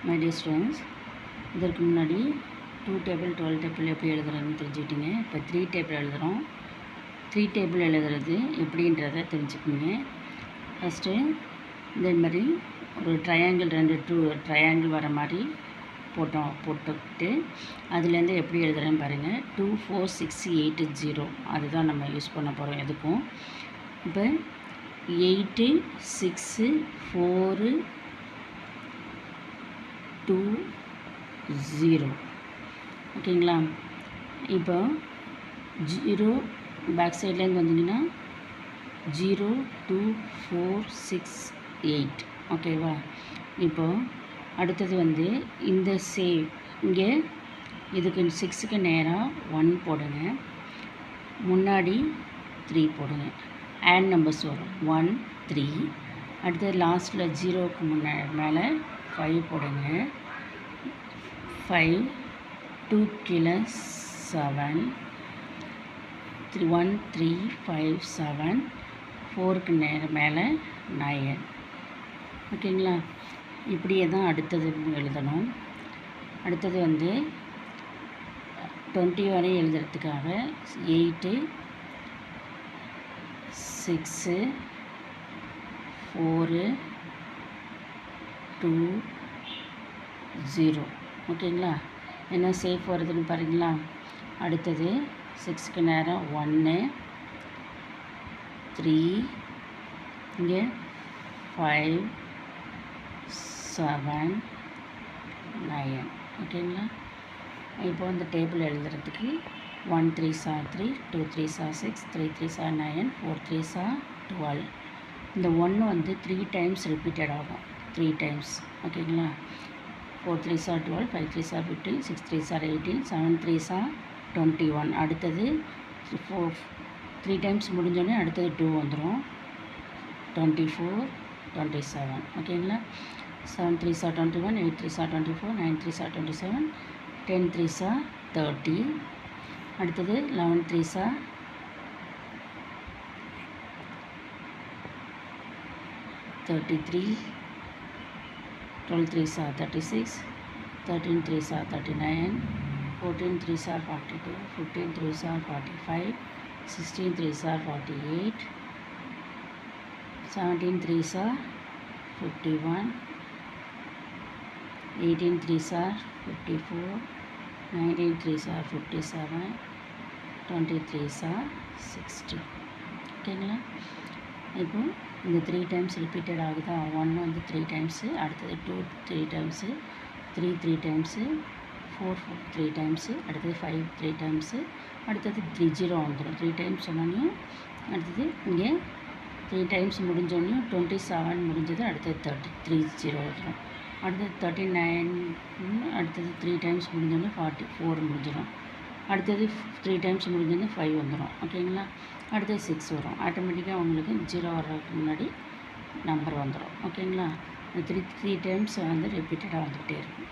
My dear students, இதற்கு முன்னாடி 2 table 12 table எப்படி எழுதுறதுன்னு தெரிஞ்சுக்கிட்டீங்க. இப்போ 3 டேபிள் எழுதுகிறோம். 3 டேபிள் எழுதுறது எப்படின்றத தெரிஞ்சுக்கோங்க. ஃபஸ்ட்டு இதே மாதிரி ஒரு ட்ரையாங்கிள் 2 ட்ரையாங்கிள் வர மாதிரி போட்டுக்கிட்டு அதுலேருந்து எப்படி எழுதுகிறேன்னு பாருங்கள். 2 4 6 8 0 அதுதான் நம்ம யூஸ் பண்ண போகிறோம் எதுக்கும். இப்போ 8 6 4 2 0 ஓகேங்களா. இப்போ 0 பேக் சைட்லேருந்து வந்தீங்கன்னா 0 2 4 6 8 ஓகேவா. இப்போ அடுத்தது வந்து இந்த இங்கே இதுக்கு 6க்கு நேராக 1 போடுங்க, முன்னாடி 3 போடுங்க. ஆட் நம்பர்ஸ் வரும் 1 3. அடுத்தது லாஸ்ட்டில் 0க்கு மேலே 5 போடுங்க. 5 2 கீழே 7 1 3 5 7 4க்கு மேலே 9 ஓகேங்களா. இப்படியே தான் அடுத்தது எழுதணும். அடுத்தது வந்து 20 வரை எழுதுறதுக்காக 8 6 4 2 0 ஓகேங்களா. என்ன சேஃப் வருதுன்னு பாருங்களா. அடுத்தது 6க்கு நேரம் 1 3 இங்கே 5 7 9 ஓகேங்களா. இப்போ இந்த டேபிள் எழுதுறதுக்கு 1 3s are 3 2 3s are 6 3 3s are 9 4 3s are 12. இந்த 1 வந்து 3 டைம்ஸ் ரிப்பீட்டட் ஆகும், 3 டைம்ஸ் ஓகேங்களா. 4 3s are 12 5 3s are 15 6 3s are 18 7 3s are 21. அடுத்தது 3 டைம்ஸ் முடிஞ்சோடனே அடுத்தது 2 வந்துடும், 24 27 ஓகேங்களா. 7 3s are 21 8 3s are 24 9 3s are 27 10 3s are 30. அடுத்தது 11 3s are 33 12 3s are 36 13 3s are 39 14 3s are 42 15 3s are 45 16 3s are 48 17 3s are 51 18 3s are 54 19 3s are 57 20 3s are 60 ஓகேங்களா. இப்போ இந்த 3 times repeated ஆகுதா. 1 வந்து 3 டைம்ஸு, அடுத்தது 2 3 times, 3 3 times, 4 3 times, அடுத்தது 5 3 times, அடுத்தது 3 0 வந்துடும். 3 டைம்ஸ் சொன்னோன்னையும் அடுத்தது இங்கே 3 டைம்ஸ் முடிஞ்சோடனையும் 27 முடிஞ்சது, அடுத்தது 3 0 வந்துடும். அடுத்தது 39 அடுத்தது 3 டைம்ஸ் முடிஞ்சோடனே 44 முடிஞ்சிடும். அடுத்தது 3 டைம்ஸ் முடிஞ்சோடனே 5 வந்துடும் ஓகேங்களா. அடுத்தது 6 வரும். ஆட்டோமேட்டிக்காக உங்களுக்கு 0 வர்றதுக்கு முன்னாடி நம்பர் வந்துடும் ஓகேங்களா. 3 டைம்ஸ் வந்து ரிப்பீட்டடாக வந்துக்கிட்டே இருக்கும்.